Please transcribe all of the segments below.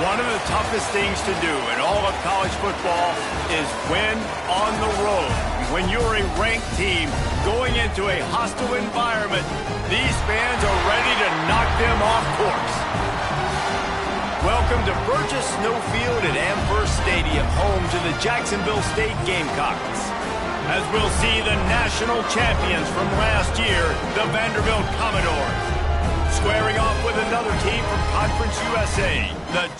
One of the toughest things to do in all of college football is win on the road. When you're a ranked team going into a hostile environment, these fans are ready to knock them off course. Welcome to Burgess Snowfield at Amherst Stadium, home to the Jacksonville State Gamecocks. As we'll see the national champions from last year, the Vanderbilt Commodores, squaring off with another team from Conference USA, the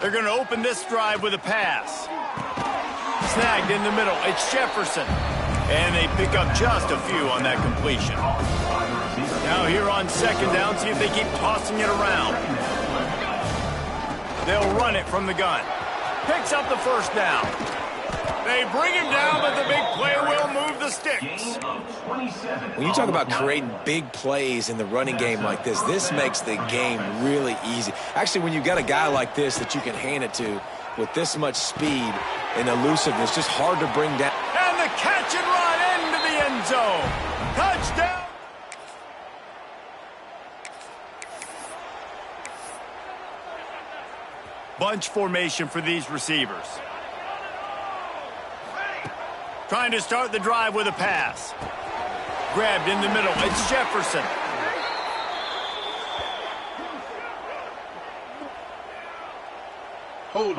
They're going to open this drive with a pass. Snagged in the middle. It's Jefferson. And they pick up just a few on that completion. Now here on second down, see if they keep tossing it around. They'll run it from the gun. Picks up the first down. They bring him down, but the big player will move the sticks. When you talk about creating big plays in the running game like this makes the game really easy. Actually, when you've got a guy like this that you can hand it to with this much speed and elusiveness, just hard to bring down. And the catch and run into the end zone. Touchdown. Bunch formation for these receivers. Trying to start the drive with a pass. Grabbed in the middle. It's Jefferson. Hold it.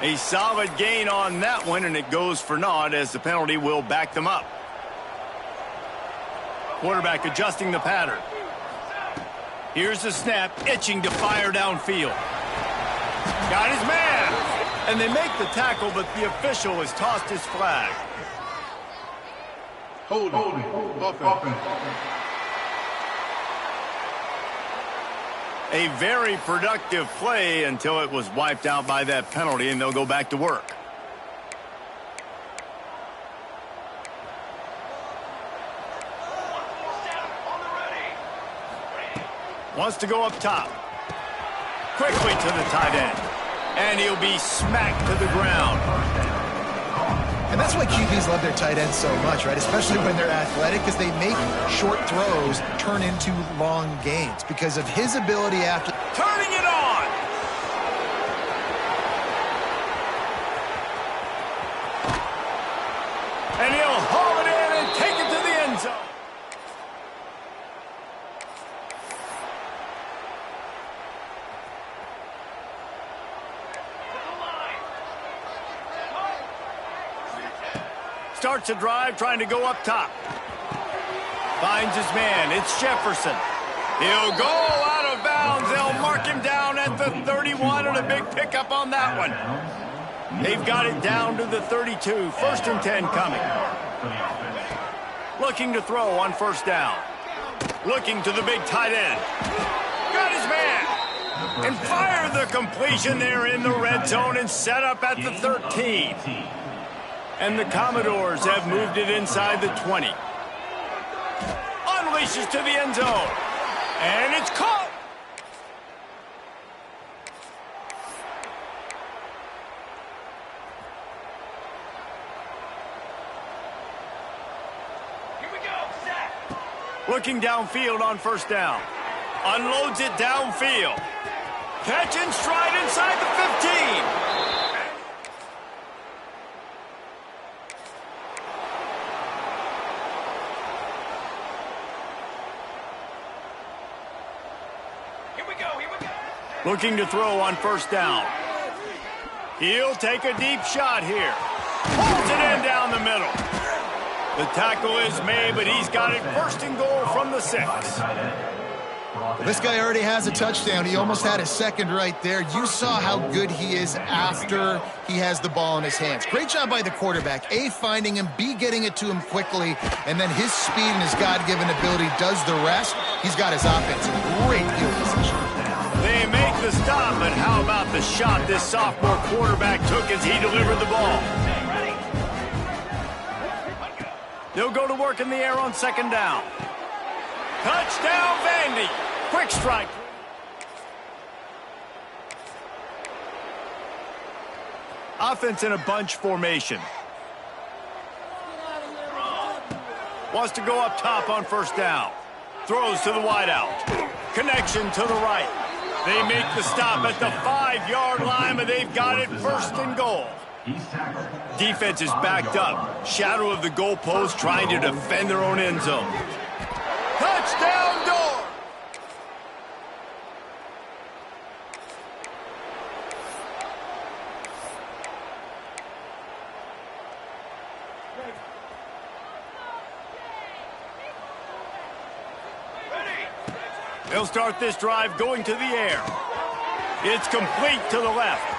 A solid gain on that one, and it goes for naught as the penalty will back them up. Quarterback adjusting the pattern. Here's the snap, itching to fire downfield. Got his man! And they make the tackle, but the official has tossed his flag. Hold it. A very productive play until it was wiped out by that penalty, and they'll go back to work. Wants to go up top. Quickly to the tight end. And he'll be smacked to the ground. And that's why QBs love their tight ends so much, right? Especially when they're athletic, because they make short throws turn into long gains because of his ability after turning it on. And he'll haul it in and take it to the end zone. Starts a drive trying to go up top. Finds his man. It's Jefferson. He'll go out of bounds. They'll mark him down at the 31 and a big pickup on that one. They've got it down to the 32. First and 10 coming. Looking to throw on first down. Looking to the big tight end. Got his man. And fire the completion there in the red zone and set up at the 13. And the Commodores have moved it inside the 20. Unleashes to the end zone. And it's caught. Here we go, Zach. Looking downfield on first down. Unloads it downfield. Catch and stride inside the 15. Looking to throw on first down. He'll take a deep shot here. Pulls it in down the middle. The tackle is made, but he's got it first and goal from the 6. This guy already has a touchdown. He almost had a second right there. You saw how good he is after he has the ball in his hands. Great job by the quarterback. A, finding him, B, getting it to him quickly, and then his speed and his God-given ability does the rest. He's got his offense in great field position. They make the stop, but how about the shot this sophomore quarterback took as he delivered the ball? They'll go to work in the air on second down. Touchdown, Vandy. Quick strike. Offense in a bunch formation. Wants to go up top on first down. Throws to the wideout. Connection to the right. They make the stop at the 5-yard line, but they've got it first and goal. Defense is backed up. Shadow of the goalpost trying to defend their own end zone. Touchdown, Door! They'll start this drive going to the air. It's complete to the left.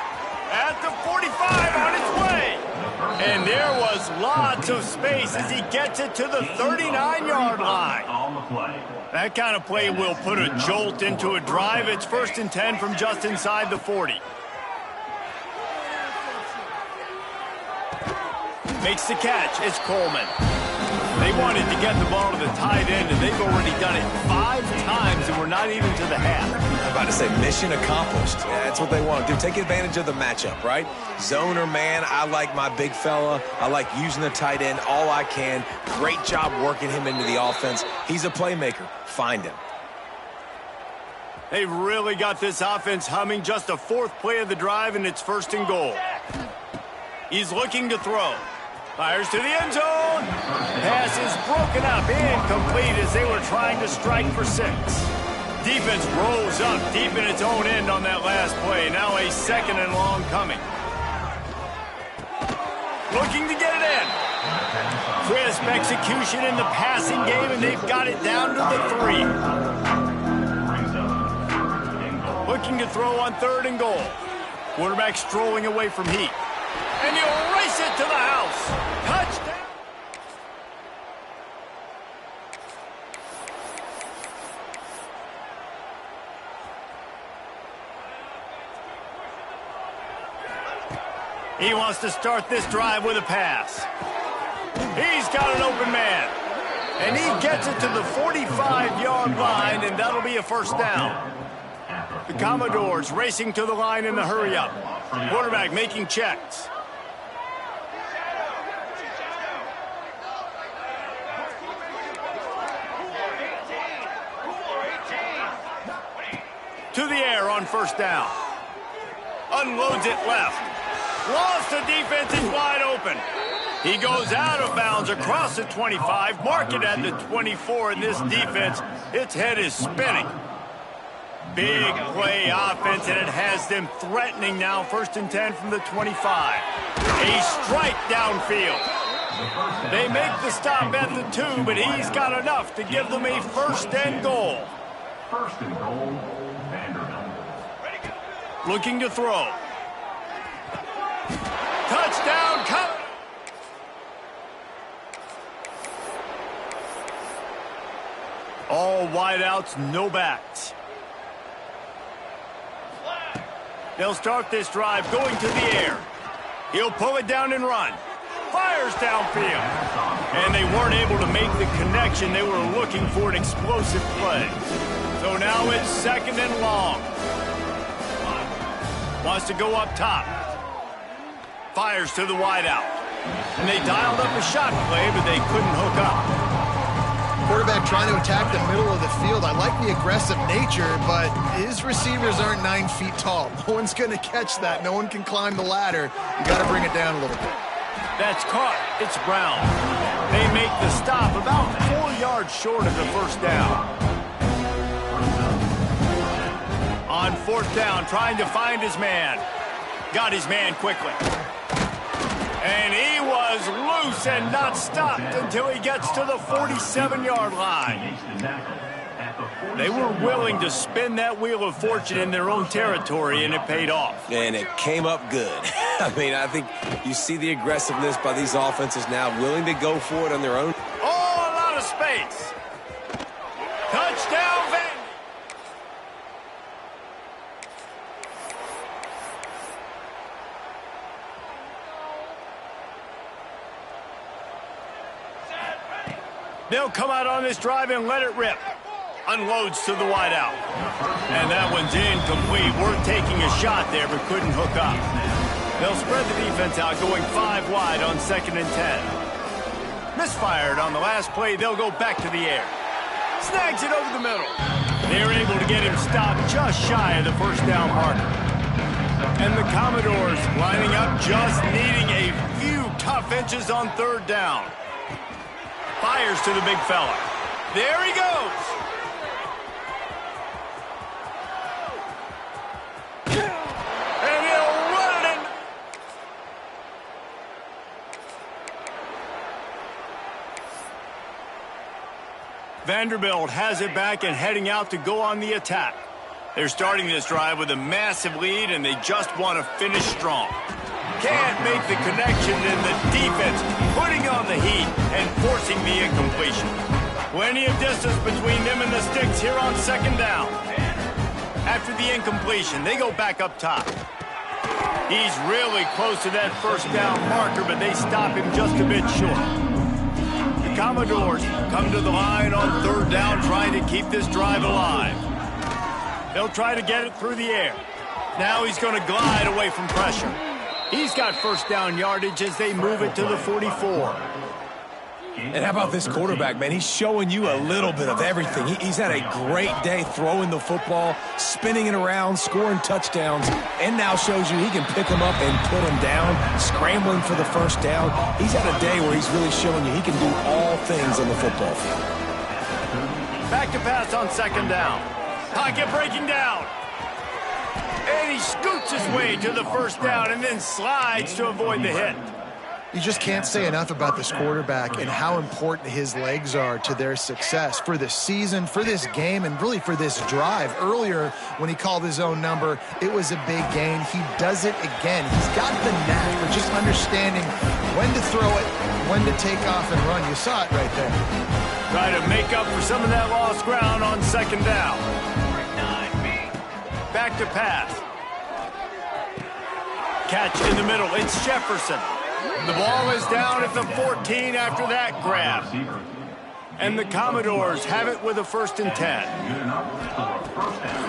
At the 45 on its way. And there was lots of space as he gets it to the 39-yard line. That kind of play will put a jolt into a drive. It's 1st and 10 from just inside the 40. Makes the catch. It's Coleman. They wanted to get the ball to the tight end, and they've already done it 5 times, and we're not even to the half. I'm about to say mission accomplished. Yeah, that's what they want to do. Take advantage of the matchup, right? Zone or man, I like my big fella. I like using the tight end all I can. Great job working him into the offense. He's a playmaker. Find him. They've really got this offense humming. Just the 4th play of the drive, and it's 1st and goal. He's looking to throw. Fires to the end zone. Pass is broken up, incomplete as they were trying to strike for 6. Defense rolls up deep in its own end on that last play. Now a 2nd and long coming. Looking to get it in. Crisp execution in the passing game, and they've got it down to the 3. Looking to throw on 3rd and goal. Quarterback strolling away from heat. And he'll race it to the house. Touchdown. He wants to start this drive with a pass. He's got an open man. And he gets it to the 45-yard line, and that'll be a 1st down. The Commodores racing to the line in the hurry-up. Quarterback making checks. To the air on 1st down. Unloads it left. Lost the defense is wide open. He goes out of bounds across the 25. Mark it at the 24 in this defense. Its head is spinning. Big play offense, and it has them threatening now. 1st and 10 from the 25. A strike downfield. They make the stop at the 2, but he's got enough to give them a 1st and goal. 1st and goal. Looking to throw. Touchdown, cut. All wideouts, no backs. They'll start this drive going to the air. He'll pull it down and run. Fires downfield. And they weren't able to make the connection. They were looking for an explosive play. So now it's 2nd and long. Wants to go up top. Fires to the wideout. And they dialed up a shot play, but they couldn't hook up. Quarterback trying to attack the middle of the field. I like the aggressive nature, but his receivers aren't 9 feet tall. No one's going to catch that. No one can climb the ladder. You got to bring it down a little bit. That's caught. It's Brown. They make the stop about 4 yards short of the 1st down. On 4th down, trying to find his man. Got his man quickly. And he was loose and not stopped until he gets to the 47-yard line. They were willing to spin that wheel of fortune in their own territory, and it paid off. And it came up good. I mean, I think you see the aggressiveness by these offenses now, willing to go for it on their own. Oh, a lot of space. Touchdown, Vandy. They'll come out on this drive and let it rip. Unloads to the wideout. And that one's incomplete. We're taking a shot there, but couldn't hook up. They'll spread the defense out, going 5 wide on 2nd and 10. Misfired on the last play. They'll go back to the air. Snags it over the middle. They're able to get him stopped just shy of the first down marker. And the Commodores lining up, just needing a few tough inches on 3rd down. Fires to the big fella. There he goes. And he'll run it in. Vanderbilt has it back and heading out to go on the attack. They're starting this drive with a massive lead, and they just want to finish strong. Can't make the connection, and the defense putting on the heat and forcing the incompletion. Plenty of distance between them and the sticks here on 2nd down. After the incompletion, they go back up top. He's really close to that first down marker, but they stop him just a bit short. The Commodores come to the line on 3rd down, trying to keep this drive alive. They'll try to get it through the air. Now he's going to glide away from pressure. He's got first down yardage as they move it to the 44. And how about this quarterback, man? He's showing you a little bit of everything. He's had a great day throwing the football, spinning it around, scoring touchdowns, and now shows you he can pick them up and put them down, scrambling for the first down. He's had a day where he's really showing you he can do all things on the football field. Back to pass on 2nd down. Pocket breaking down. And he scoots his way to the first down and then slides to avoid the hit. You just can't say enough about this quarterback and how important his legs are to their success for this season, for this game, and really for this drive. Earlier, when he called his own number, it was a big gain. He does it again. He's got the knack for just understanding when to throw it, when to take off and run. You saw it right there. Try to make up for some of that lost ground on 2nd down. Back to pass. Catch in the middle. It's Jefferson. The ball is down at the 14 after that grab. And the Commodores have it with a 1st and 10.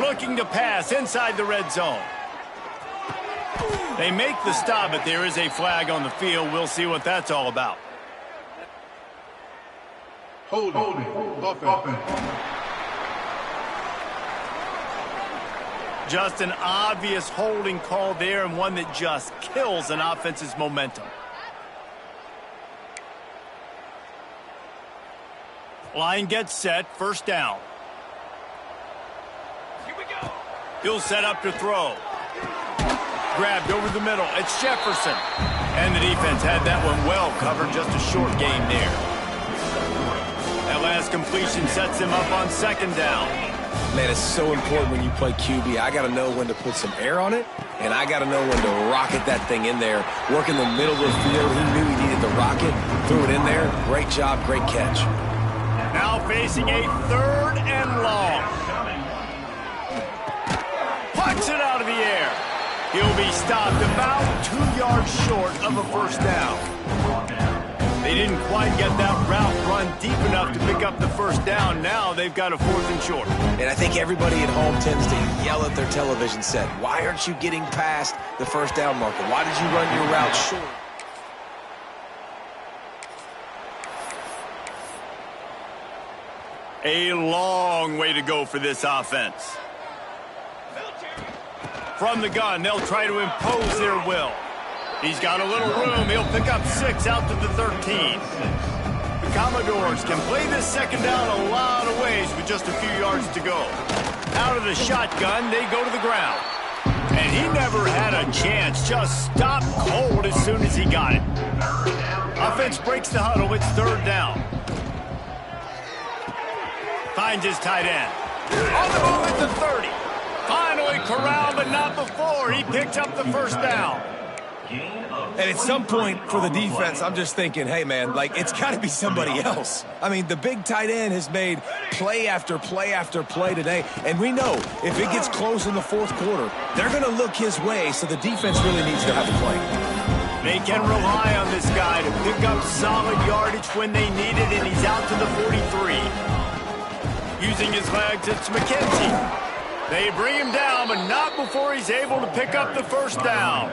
Looking to pass inside the red zone. They make the stop, but there is a flag on the field. We'll see what that's all about. Holding. Offense. Just an obvious holding call there, and one that just kills an offense's momentum. Line gets set, 1st down. Here we go. He'll set up to throw. Grabbed over the middle. It's Jefferson. And the defense had that one well covered, just a short gain there. That last completion sets him up on 2nd down. Man, it's so important when you play QB. I got to know when to put some air on it, and I got to know when to rocket that thing in there. Work in the middle of the field. He knew he needed the rocket. Threw it in there. Great job, great catch. Now facing a 3rd and long. Pucks it out of the air. He'll be stopped about 2 yards short of a 1st down. They didn't quite get that route run deep enough to pick up the 1st down. Now they've got a 4th and short. And I think everybody at home tends to yell at their television set. Why aren't you getting past the 1st down marker? Why did you run your route short? A long way to go for this offense. From the gun, they'll try to impose their will. He's got a little room. He'll pick up 6 out to the 13. The Commodores can play this 2nd down a lot of ways with just a few yards to go. Out of the shotgun, they go to the ground. And he never had a chance. Just stopped cold as soon as he got it. Offense breaks the huddle. It's third down. Finds his tight end. On the move at the 30. Finally corralled, but not before. He picks up the first down. And at some point for the defense, I'm just thinking, hey, man, like, it's got to be somebody else. I mean, the big tight end has made play after play after play today. And we know if it gets close in the fourth quarter, they're going to look his way, so the defense really needs to have a play. They can rely on this guy to pick up solid yardage when they need it, and he's out to the 43. Using his legs, it's McKenzie. They bring him down, but not before he's able to pick up the first down.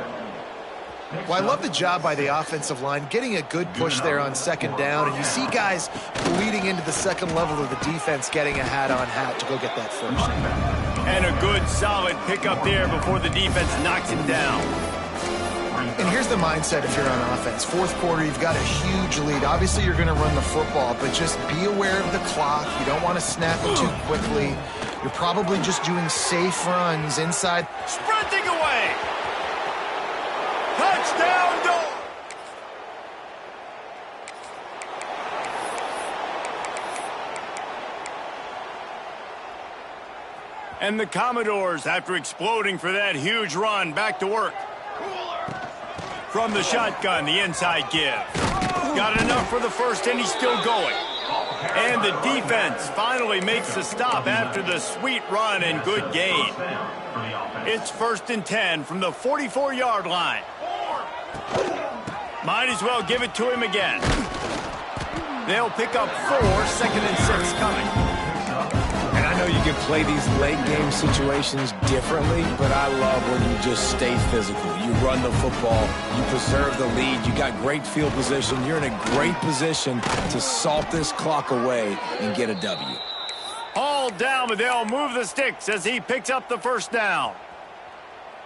Well, I love the job by the offensive line, getting a good push there on second down, and you see guys leading into the second level of the defense getting a hat-on-hat to go get that first. And a good, solid pickup there before the defense knocks him down. And here's the mindset if you're on offense. Fourth quarter, you've got a huge lead. Obviously, you're going to run the football, but just be aware of the clock. You don't want to snap it too quickly. You're probably just doing safe runs inside. Sprinting away. Touchdown, Dog. And the Commodores, after exploding for that huge run, back to work. From the shotgun, the inside give. Got enough for the first, and he's still going. And the defense finally makes the stop after the sweet run and good gain. It's 1st and 10 from the 44-yard line. Might as well give it to him again. They'll pick up 4, 2nd and 6 coming. And I know you can play these late game situations differently, but I love when you just stay physical. You run the football, you preserve the lead, you got great field position, you're in a great position to salt this clock away and get a W. All down, but they'll move the sticks as he picks up the first down.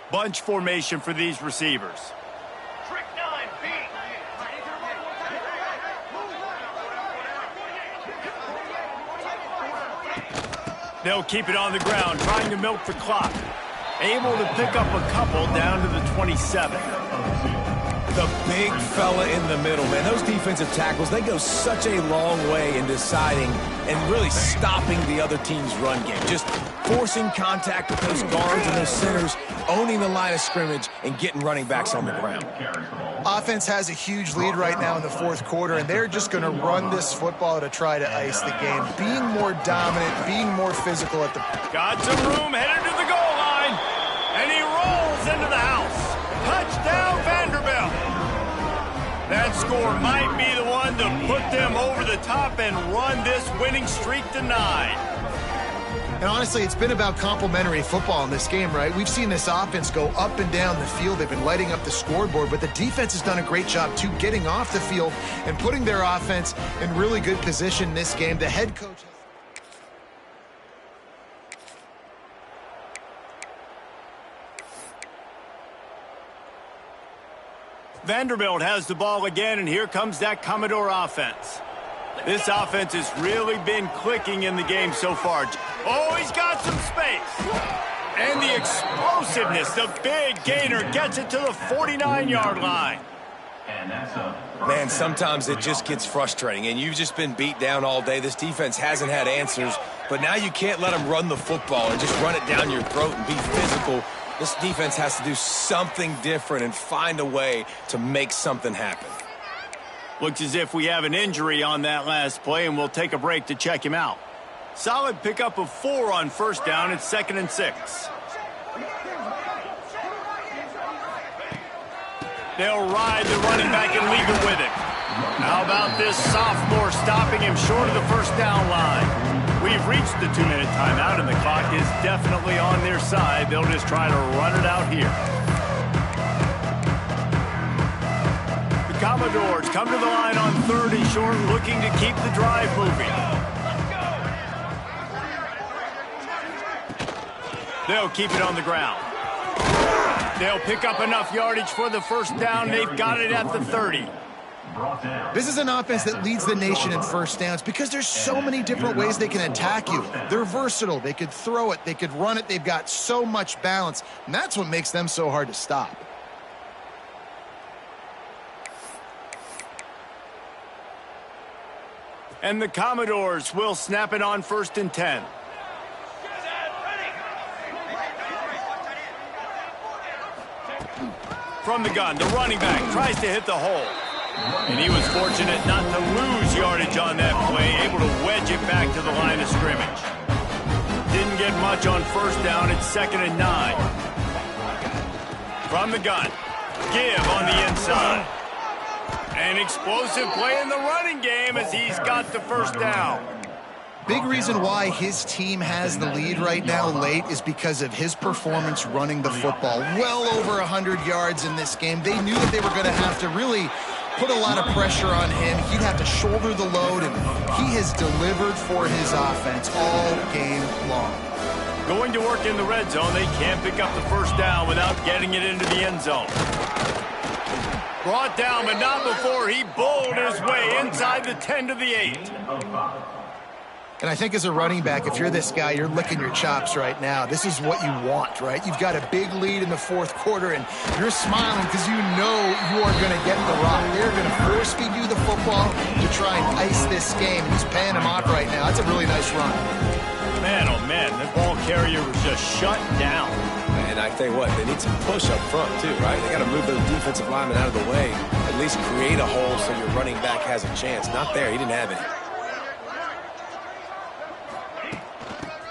Bunch formation for these receivers. They'll keep it on the ground, trying to milk the clock. Able to pick up a couple down to the 27. The big fella in the middle, man. Those defensive tackles, they go such a long way in deciding and really stopping the other team's run game. Just forcing contact with those guards and those centers, owning the line of scrimmage, and getting running backs on the ground. Offense has a huge lead right now in the fourth quarter, and they're just going to run this football to try to ice the game. Being more dominant, being more physical at the... Got some room, headed to the goal line, and he rolls into the house. Touchdown, Vanderbilt. That score might be the one to put them over the top and run this winning streak to 9. And honestly, it's been about complementary football in this game, right? We've seen this offense go up and down the field. They've been lighting up the scoreboard, but the defense has done a great job, too, getting off the field and putting their offense in really good position in this game. The head coach... Vanderbilt has the ball again, and here comes that Commodore offense. This offense has really been clicking in the game so far. Oh, he's got some space. And the explosiveness, the big gainer gets it to the 49-yard line. Man, sometimes it just gets frustrating, and you've just been beat down all day. This defense hasn't had answers, but now you can't let them run the football and just run it down your throat and be physical. This defense has to do something different and find a way to make something happen. Looks as if we have an injury on that last play, and we'll take a break to check him out. Solid pickup of 4 on first down. It's 2nd and 6. They'll ride the running back and leave it with him. How about this sophomore stopping him short of the first down line? We've reached the 2-minute timeout, and the clock is definitely on their side. They'll just try to run it out here. The Commodores come to the line on 3rd and short, looking to keep the drive moving. They'll keep it on the ground. They'll pick up enough yardage for the first down. They've got it at the 30. This is an offense that leads the nation in first downs because there's so many different ways they can attack you. They're versatile. They could throw it. They could run it. They've got so much balance, and that's what makes them so hard to stop. And the Commodores will snap it on 1st and 10. From the gun, the running back tries to hit the hole. And he was fortunate not to lose yardage on that play, able to wedge it back to the line of scrimmage. Didn't get much on 1st down. It's 2nd and 9. From the gun, give on the inside. An explosive play in the running game as he's got the 1st down. Big reason why his team has the lead right now late is because of his performance running the football. Well over 100 yards in this game. They knew that they were going to have to really put a lot of pressure on him. He'd have to shoulder the load, and he has delivered for his offense all game long. Going to work in the red zone, they can't pick up the 1st down without getting it into the end zone. Brought down, but not before he bowled his way inside the 10 to the 8. And I think as a running back, if you're this guy, you're licking your chops right now. This is what you want, right? You've got a big lead in the 4th quarter, and you're smiling because you know you are going to get the rock. They're going to force-feed you the football to try and ice this game, and he's paying him off right now. That's a really nice run. Man, oh man, the ball carrier was just shut down. And I tell you what, they need some push up front too, right? They got to move those defensive linemen out of the way, at least create a hole so your running back has a chance. Not there, he didn't have any.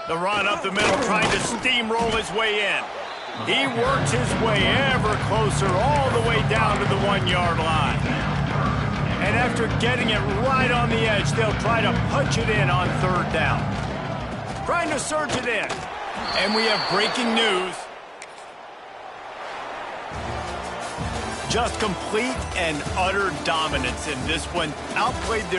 The run up the middle, trying to steamroll his way in. He works his way ever closer, all the way down to the 1-yard line. And after getting it right on the edge, they'll try to punch it in on 3rd down. Trying to surge it in. And we have breaking news. Just complete and utter dominance in this one. Outplayed their